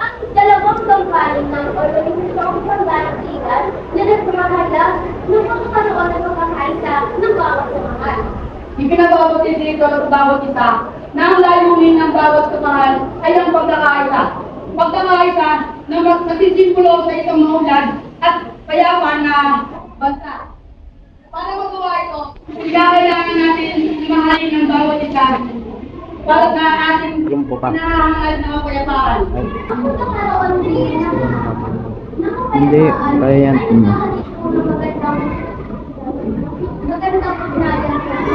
Ang dalawang tanggaling ng organisasyon ng Daigdigan na nagpapahayag ng pagkakaroon ng pagkakaisa ng bawat samahan. Ipinagbabatid dito sa bawat isa na ang layunin ng bawat samahan ay ang pagkakaisa. Pagkakaisa na nagsisimbolo sa isang maunlad at payapa na bansa. Para magawa ito, kailangan natin mahalin ng bawat isa para sa ating nahahangad na kapayapaan. Ang pagkakaroon din ng Hindi, kaya yan. magandang pagkakaroon